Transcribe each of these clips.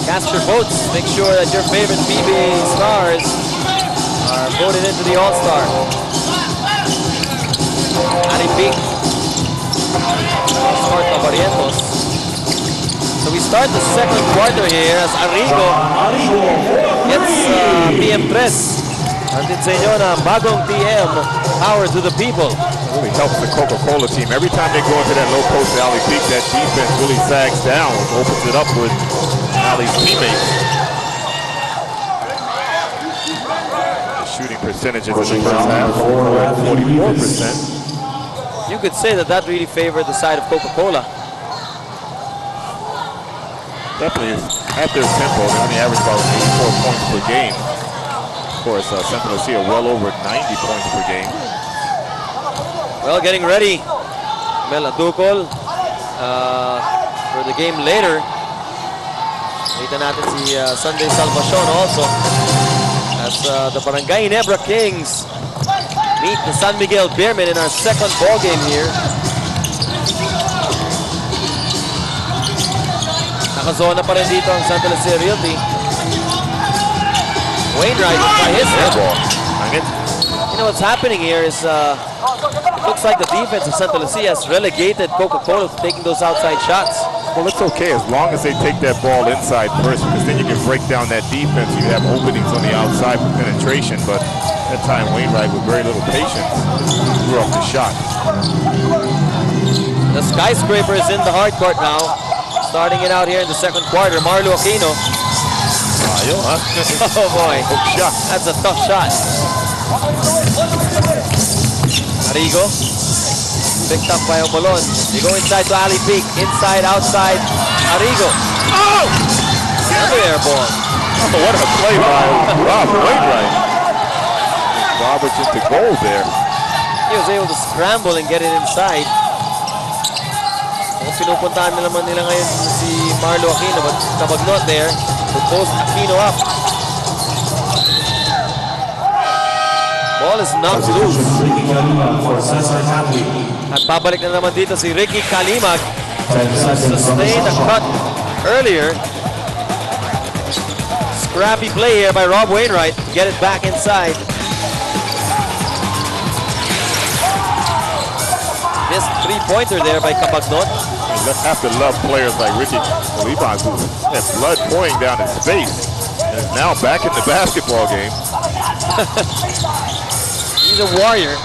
cast your votes. Make sure that your favorite PBA stars are voted into the All-Star. Ali Peak. Cross-court of Barrientos. So we start the second quarter here as Arigo gets PM3. Andin sa inyo na bagong TM, power to the people. Really helps the Coca-Cola team. Every time they go into that low post to Ali Peak, that defense really sags down, opens it up with Ali's teammates. The shooting percentages in the first half, 44%. You could say that that really favored the side of Coca-Cola. Definitely, at their tempo, they only average about 84 points per game. Of course, Central Lucia well over 90 points per game. Well, getting ready, Mel Adukol, for the game later. Nakita natin si Sunday Salvacion also as the Barangay Ginebra Kings meet the San Miguel Beermen in our second ball game here. Nakazona pa rin dito ang Santa Lucia Realty. Wainwright by his airball. You know what's happening here is it looks like the defense of Santa Lucia has relegated Coca-Cola to taking those outside shots. Well, it's okay as long as they take that ball inside first, because then you can break down that defense. You have openings on the outside for penetration, but that time Wainwright with very little patience threw up the shot. The skyscraper is in the hard court now. Starting it out here in the second quarter, Marlo Aquino. Oh boy, that's a tough shot. Arigo, picked up by Omolon. They go inside to Ali Peak. Inside, outside, Arigo. Oh! Another air ball. Oh, what a play by Rob Wainwright. Roberts into goal there. He was able to scramble and get it inside. Kung pinupuntahan naman nila ngayon si Marlo Aquino, but Cabagnot there to post Aquino up. Ball is knocked loose. At pabalik na naman dito si Ricky Kalimag. Sustained a cut earlier. Scrappy play here by Rob Wainwright to get it back inside. This three-pointer there by Cabagnot. You have to love players like Ricky Kalimag, who has blood pouring down his face and is now back in the basketball game. He's a warrior.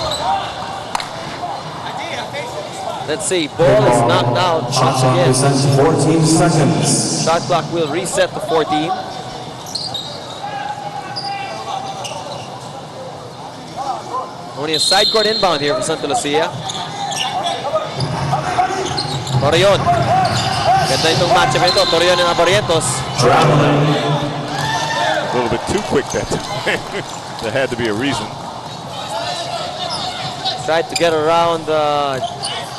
Let's see, ball is knocked out once again. 14 seconds. Shot clock will reset to 14. Only a side court inbound here for Santa Lucia. Torreon. Ganda itong matchup ito. Torreon and Barrientos. A little bit too quick that time. There had to be a reason. Tried to get around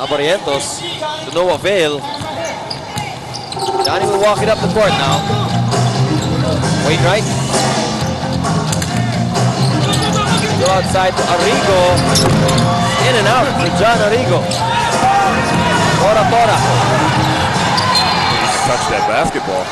Barrientos to no avail. Johnny will walk it up the court now. Wainwright. Go outside to Arigo. In and out for John Arigo. Tora. Touch that basketball.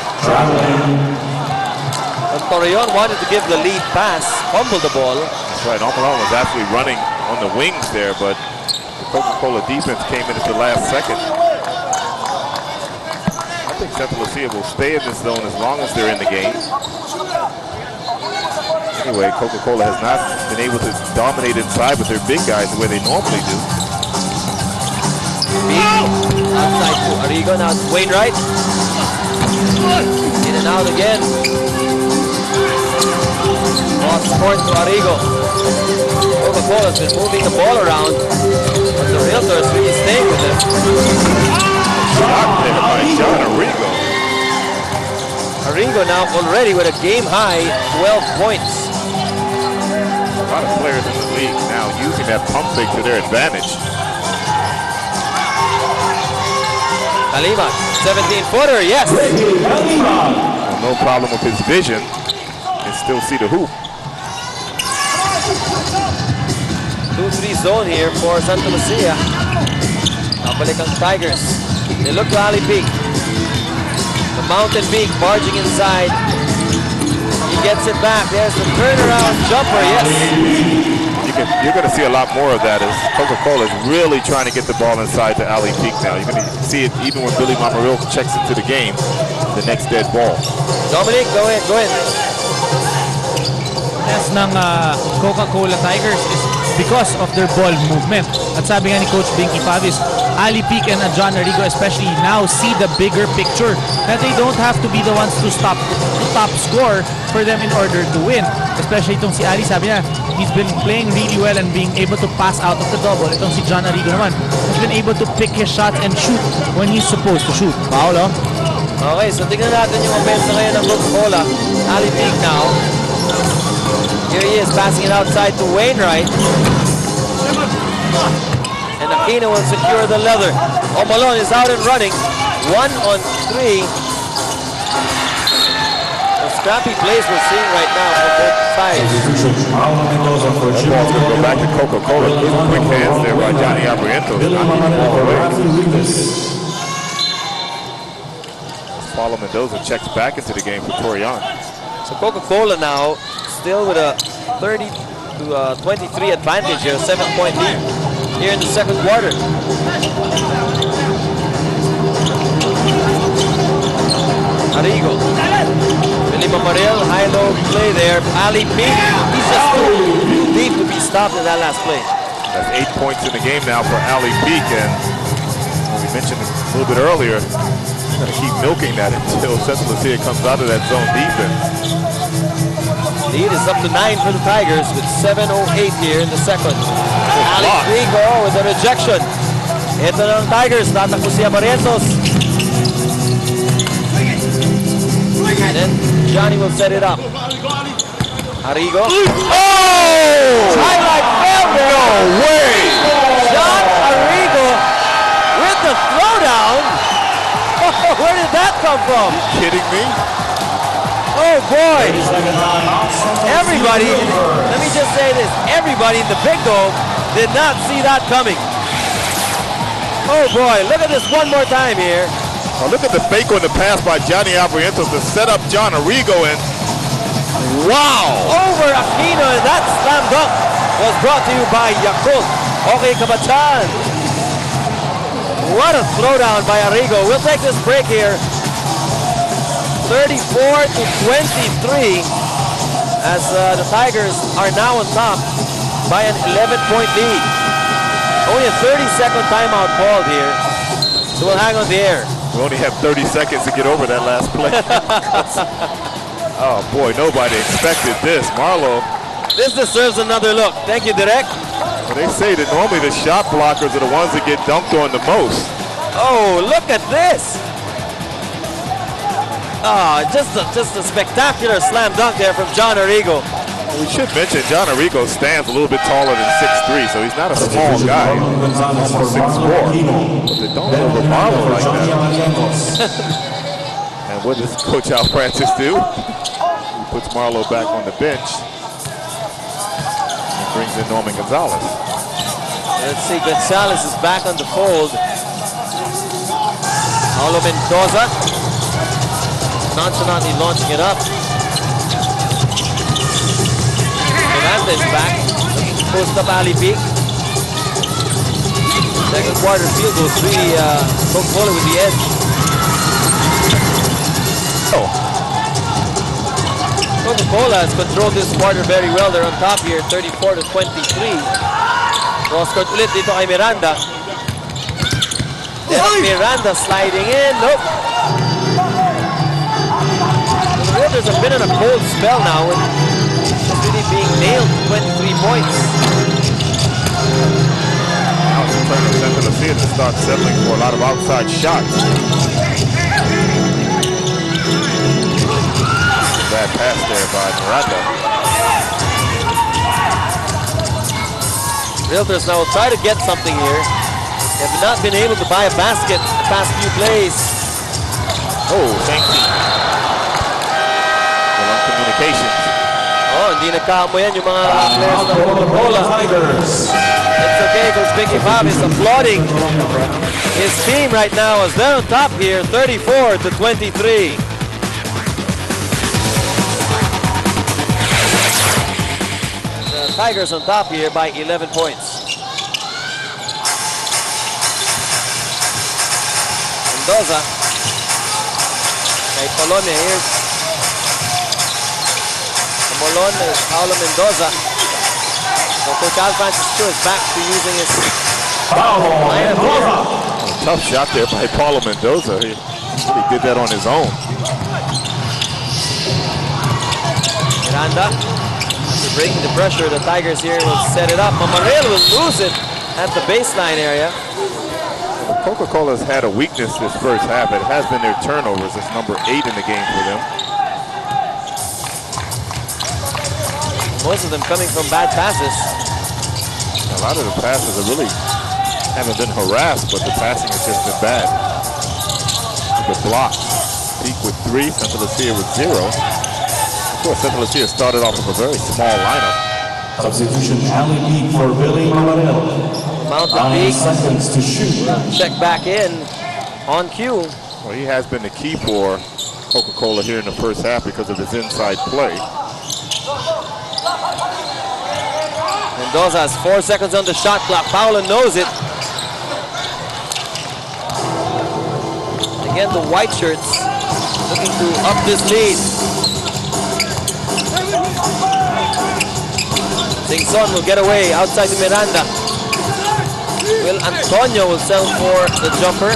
And Torreon wanted to give the lead pass, fumbled the ball. That's right, Omolon was actually running on the wings there, but the Coca-Cola defense came in at the last second. I think Santa Lucia will stay in this zone as long as they're in the game. Anyway, Coca-Cola has not been able to dominate inside with their big guys the way they normally do. Outside to Arigo, now it's Wainwright. In and out again. Cross court to Arigo. Coca-Cola's been moving the ball around, but the Realtors really staying with them. Shot there by John Arigo. Arigo now already with a game-high 12 points. A lot of players in the league now using that pump fake to their advantage. Kalimag, 17-footer, yes! Well, no problem with his vision. Can still see the hoop. 2-3 zone here for Santa Lucia. Nabalik ang Tigers. They look to Ali Peak. But Mountain Peak barging inside. He gets it back. There's the turnaround jumper. Yes. You're going to see a lot more of that as Coca-Cola is really trying to get the ball inside to Ali Peak now. You're going to see it even when Billy Mamaril checks into the game. The next dead ball. Dominic, go in, go in. Test ng Coca-Cola Tigers is because of their ball movement. At sabi nga ni Coach Binky Favis, Ali Peak and John Arigo especially now see the bigger picture. That they don't have to be the ones to top score for them in order to win. Especially itong si Ali, sabi niya, he's been playing really well and being able to pass out of the double. Itong si John Arigo naman, he's been able to pick his shots and shoot when he's supposed to shoot. Paolo? Okay, so tingnan natin yung offense ngayon ng Coca-Cola. Ali Peak now. Here he is passing it outside to Wainwright. And Aquino will secure the leather. Omalon is out and running. 1-on-3. The scrappy plays we're seeing right now from both sides. That ball's going to go back to Coca-Cola. Quick hands there by Johnny Abrientos. Paulo Mendoza checks back into the game for Torian. So Coca-Cola now still with a 30-23 advantage here, 7-point lead here in the second quarter. Arigo. Billy Mamaril, high-low play there. Ali Peak, he's just too deep to be stopped in that last play. That's 8 points in the game now for Ali Peak, and we mentioned a little bit earlier, he's going to keep milking that until Central Lucia comes out of that zone defense. Lead is up to 9 for the Tigers with 7:08 here in the second. Arigo with a rejection. Ito ng Tigers, tatakbo si Barrientos. And then Johnny will set it up. Arigo. Oh! Highlight fell there. No way! John Arigo with the throwdown. Where did that come from? Kidding me? Oh boy! Everybody, let me just say this, everybody in the Big Dome did not see that coming. Oh boy, look at this one more time here. Oh, look at the fake on the pass by Johnny Abrientos to set up John Arigo, and wow! Over Aquino, and that slam dunk was brought to you by Yakult. Okay, Kabachan. What a throwdown by Arigo. We'll take this break here. 34-23 as the Tigers are now on top by an 11-point lead. Only a 30-second timeout called here, so we'll hang on the air. We only have 30 seconds to get over that last play. Oh boy, nobody expected this. Marlo. This deserves another look. Thank you, Direk. Well, they say that normally the shot blockers are the ones that get dunked on the most. Oh, look at this. Ah, just a spectacular slam dunk there from John Arigo. We should mention John Arigo stands a little bit taller than 6'3", so he's not a small guy. Almost 6'4". But they don't over Marlo like that. And what does Coach Al Francis do? He puts Marlo back on the bench and brings in Norman Gonzalez. Let's see, Gonzalez is back on the fold. Paulo Mendoza nonchalantly launching it up. Miranda is back. Post up Ali Peak. Second quarter field goal three. Coca-Cola with the edge. Coca-Cola has controlled this quarter very well. They're on top here, 34-23. Cross-court ulit dito kay Miranda. Then Miranda sliding in. Nope. The Realtors have been in a cold spell now and just really being nailed to 23 points. Now it's the turn of Central Lucia to start settling for a lot of outside shots. Bad pass there by Miranda. Realtors now will try to get something here. They have not been able to buy a basket the past few plays. Oh, thank you. Walang communications. Oh, hindi nagkamo yan yung mga players ng Coca-Cola. It's okay, Coach Vicky Fab is applauding his team right now as they're on top here, 34-23. The Tigers on top here by 11 points. Mendoza. Kay Polonia, here's Molon, Paulo Mendoza. So Coach Al Francis is back to using his lineup here. Tough shot there by Paulo Mendoza. He really did that on his own. Miranda, after breaking the pressure, the Tigers here will set it up. Mamarel will lose it at the baseline area. Coca-Cola's had a weakness this first half. It has been their turnovers. It's number 8 in the game for them. Most of them coming from bad passes. A lot of the passes really haven't been harassed, but the passing has just been bad. The blocks. Peak with 3, Santa Lucia with 0. Of course, Santa Lucia started off with a very small lineup. Substitution Ali Peak for Billy Mamarel. Mount the 9 peak. seconds to shoot. Check back in on cue. Well, he has been the key for Coca-Cola here in the first half because of his inside play. Mendoza has 4 seconds on the shot clock. Paolo knows it. Again, the white shirts looking to up this lead. Singson will get away outside to Miranda. Will Antonio will sell for the jumper.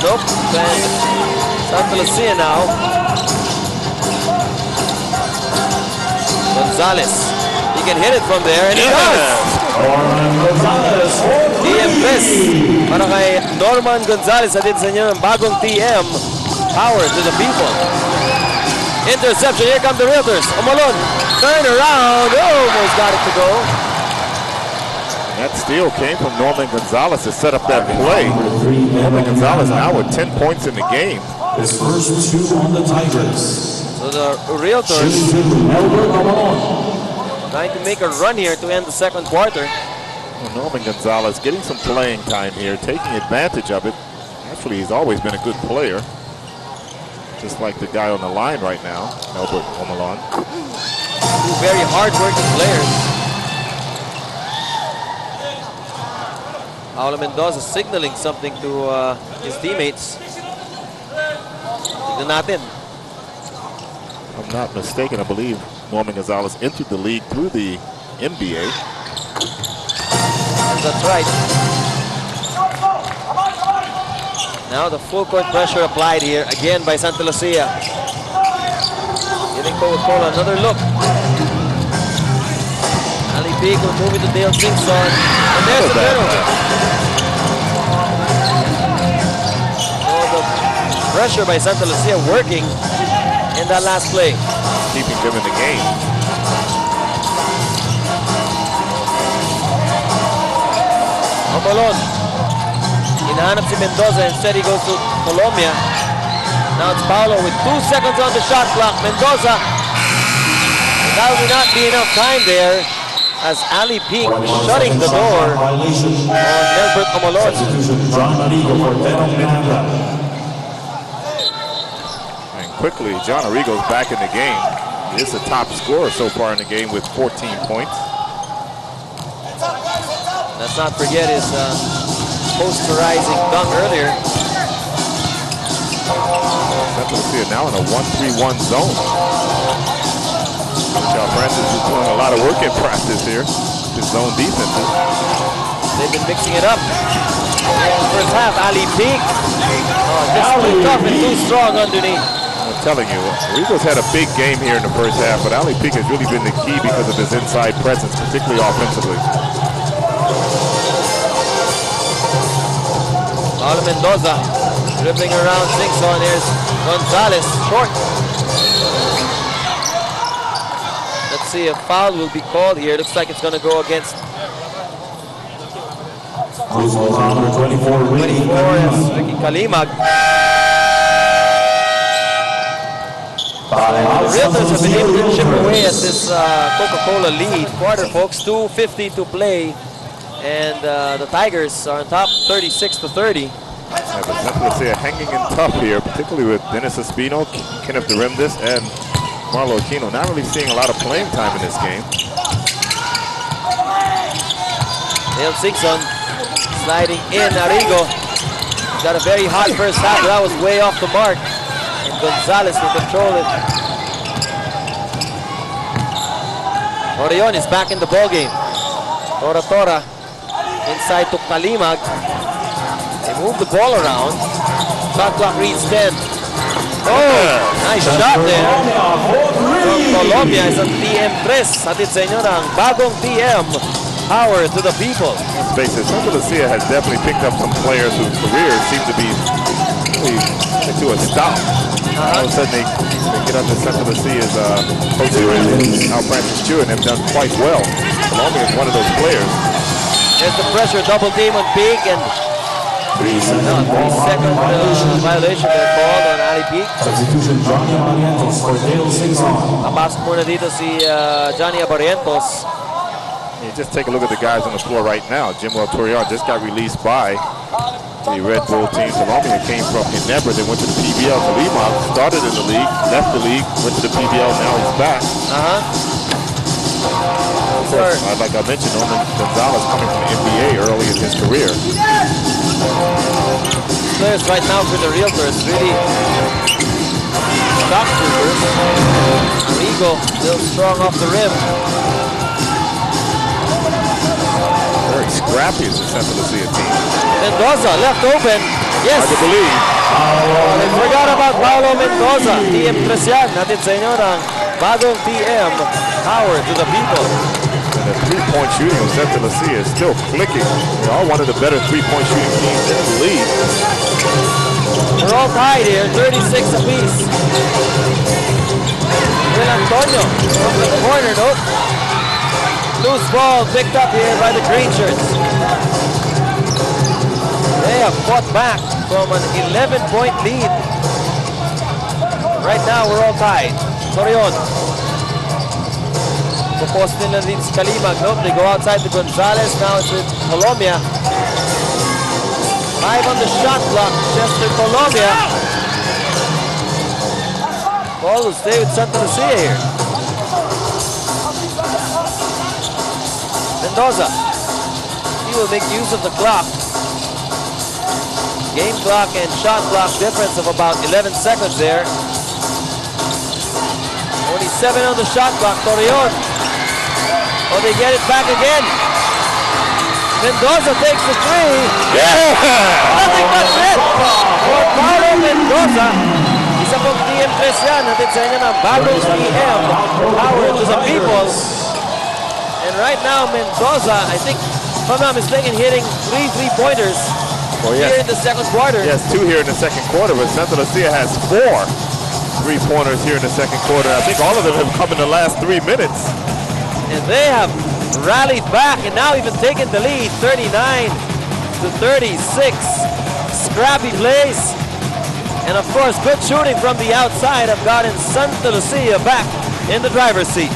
Nope. Then Santa Lucia now. Gonzalez. He can hit it from there, and he does! TM Fest para kay Norman Gonzalez. Atin sa inyo ng bagong TM. Power to the people. Interception. Here come the Realtors. Umalon. Turn around. Almost got it to go. And that steal came from Norman Gonzalez to set up that play. Norman Gonzalez now with 10 points in the game. His first 2 on the Tigers. So the Realtors trying to make a run here to end the second quarter. Well, Norman Gonzalez getting some playing time here, taking advantage of it. Actually, he's always been a good player. Just like the guy on the line right now, Albert Omalon. 2 very hard-working players. Paulo Mendoza signaling something to his teammates. Tignan natin. If I'm not mistaken, I believe Norman Gonzalez entered the league through the NBA. That's right. Now the full court pressure applied here again by Santa Lucia. Giving Coca-Cola another look. Ali Peak will move it to Dale Singson. And there's the turnover. So the pressure by Santa Lucia working in that last play. Keeping them in the game. Omalon. Hinahanap si Mendoza. Instead he goes to Colombia. Now it's Paolo with 2 seconds on the shot clock. Mendoza. And that will not be enough time there as Ali Peak shutting the door on Nelbert Omalon. Substitution John Arigo for Denham Miranda. And quickly, John Arigo's back in the game. He is the top scorer so far in the game with 14 points. Let's not forget his posterizing dunk earlier. Santa Lucia now in a 1-3-1 zone. Coach Francis is doing a lot of work in practice here. His zone defenses. They've been mixing it up. In the first half, Ali Peak. Just too tough and too strong underneath. I'm telling you, Arigo's had a big game here in the first half, but Ali Peak has really been the key because of his inside presence, particularly offensively. Paulo Mendoza dribbling around Singson. Here's Gonzalez, short. Let's see if foul will be called here. Looks like it's going to go against Number 24, Ricky Kalimag. Ricky Kalimag. The Realtors have been able to chip away at this Coca-Cola lead. Quarter, folks, 2:50 to play. And the Tigers are on top 36-30. Yeah, but Santa Lucia hanging in tough here, particularly with Dennis Espino, Kenneth Duremdis, and Marlo Aquino. Not really seeing a lot of playing time in this game. Dale Singson sliding in. Arigo got a very hot first half, but that was way off the mark. And Gonzalez will control it. Orion is back in the ballgame. Tora inside to Kalimag. They move the ball around. Shot clock reads 10. Oh, nice shot there. From Colombia is ang TM3. Hatid sa inyo ng bagong TM. Power to the people. Let's face it, Santa Lucia has definitely picked up some players whose careers seem to be really coming to a stop. All of a sudden they get under Santa Lucia's coaching Al Francis Chu, and have done quite well. Colombia is one of those players. There's the pressure, double team on Peak, and 3-second violation they're called on Ali Peak. Substitution Johnny Abarientos for Dale Sinong. Napasok muna dito si Johnny Abarientos. You just take a look at the guys on the floor right now. Jimuel Torreon just got released by the Red Bull team. Colombia came from Ginebra, then went to the PBA. Kalima started in the league, left the league, went to the PBL, now he's back. Of course, like I mentioned, Norman Gonzalez coming from the NBA early in his career. Players right now for the Realtors really shock troopers. Arigo still strong off the rim. Very scrappy is the Santa Lucia team. Mendoza left open. Yes. Hard to believe. They forgot about Paulo Mendoza. TM Presian. Natin sa inyo ng bagong TM. Power to the people. And the three-point shooting of Santa Lucia is still clicking. They are one of the better three-point shooting teams in the league. We're all tied here, 36 apiece. Will Antonio from the corner, note. Loose ball picked up here by the green shirts. They have fought back from an 11-point lead. Right now, we're all tied. Torreon. Post nila din si Kalimag. Nope, they go outside to Gonzalez. Now it's with Colombia. 5 on the shot clock. Chester Colombia. Ball will stay with Santa Lucia here. Mendoza. He will make use of the clock. Game clock and shot clock difference of about 11 seconds there. 47 on the shot clock. Torreon. Oh, they get it back again. Mendoza takes the three. Yeah! Nothing but net for Paulo Mendoza. Isa pong TM3 yan. Natin sa inyo ng bagong TM. Power to the people. And right now, Mendoza, I think, if I'm not mistaken, hitting 3 3-pointers here in the second quarter. Yes, 2 here in the second quarter, but Santa Lucia has 4 3-pointers here in the second quarter. I think all of them have come in the last 3 minutes. And they have rallied back and now even taken the lead, 39-36. Scrappy plays. And of course, good shooting from the outside have gotten Santa Lucia back in the driver's seat.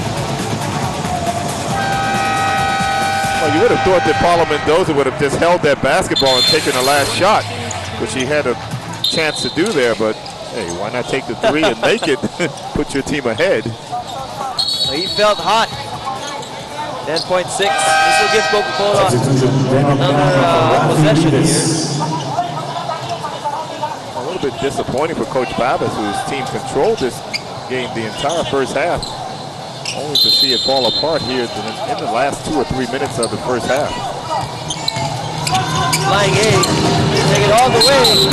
Well, you would have thought that Paulo Mendoza would have just held that basketball and taken the last shot, which he had a chance to do there, but hey, why not take the 3 and make it, put your team ahead. He felt hot. 10.6. This will give Coca-Cola another possession here. A little bit disappointing for Coach Babas, whose team controlled this game the entire first half, only to see it fall apart here in the last 2 or 3 minutes of the first half. Flying A, take it all the way.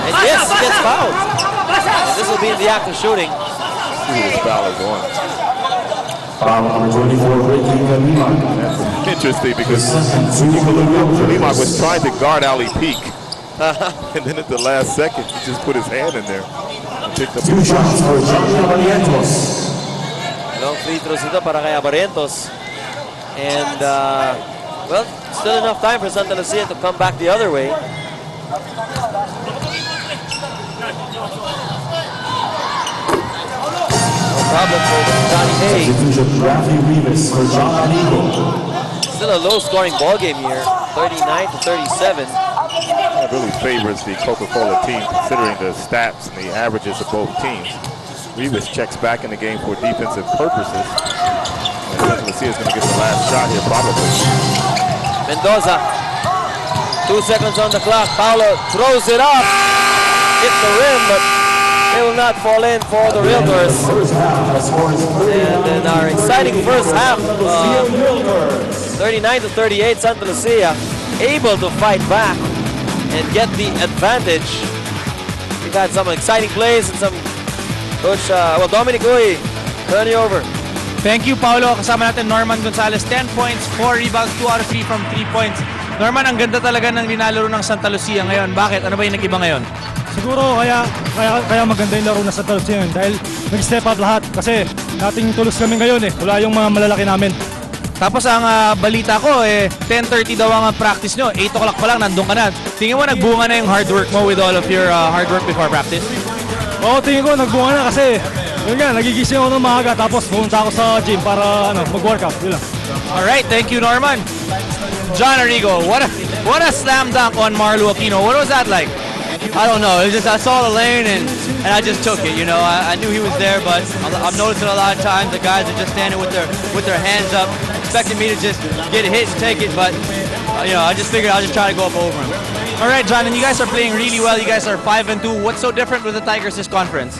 And yes, he gets fouled. And this will be in the act of shooting. Let's see who this foul is on. Foul number 24, Ricky Kalimag. That's interesting because Kalimag was trying to guard Ali Peak. And then at the last second, he just put his hand in there and picked up 2 shots for Johnny Abarientos. Long free throws ito para kay Abarientos. And, well, still enough time for Santa Lucia to come back the other way. No problem for Johnny A. Still a low-scoring ball game here, 39-37. really favors the Coca-Cola team considering the stats and the averages of both teams. Rivas checks back in the game for defensive purposes. And Lucia is going to get the last shot here probably. Mendoza, 2 seconds on the clock. Paulo throws it up. Hit the rim, but it will not fall in for the Realtors. And in our exciting first half, 39-38, Santa Lucia able to fight back and get the advantage. We've had some exciting plays and some Coach, Dominic Uy, turn you over. Thank you, Paulo. Kasama natin Norman Gonzalez, 10 points, 4 rebounds, 2 out of 3 from 3 points. Norman, ang ganda talaga ng linalaro ng Santa Lucia ngayon. Bakit? Ano ba yung nag-iba ngayon? Siguro kaya maganda yung laro na Santa Lucia ngayon dahil nag-step up lahat kasi nating tulos kami ngayon wala yung mga malalaki namin. Tapos ang balita ko 10:30 daw ang practice nyo. 8 o'clock pa lang nandun ka na. Tingin mo nagbunga na yung hard work mo with all of your hard work before practice? Oo, tingin ko nagbunga na kasi yun nga, nagigising ako ng maaga tapos pumunta ako sa gym para mag-workout. Yun lang. Alright, thank you, Norman. John Arigo, what a slam dunk on Marlo Aquino. What was that like? I don't know. It was just I saw the lane and I just took it. You know, I knew he was there, but I'm noticing a lot of times the guys are just standing with their hands up, expecting me to just get hit and take it. But you know, I just figured I'll just try to go up over him. All right, John, and you guys are playing really well. You guys are 5-2. What's so different with the Tigers this conference?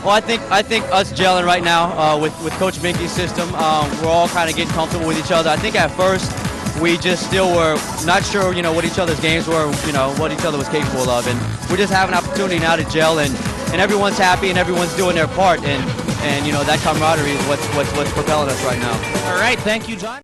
Well, I think us gelling right now with Coach Binky's system. We're all kind of getting comfortable with each other. I think at first we just still were not sure, you know, what each other's games were, you know, what each other was capable of, and we just have an opportunity now to gel, and everyone's happy and everyone's doing their part, and you know, that camaraderie is what's propelling us right now. All right, thank you, John.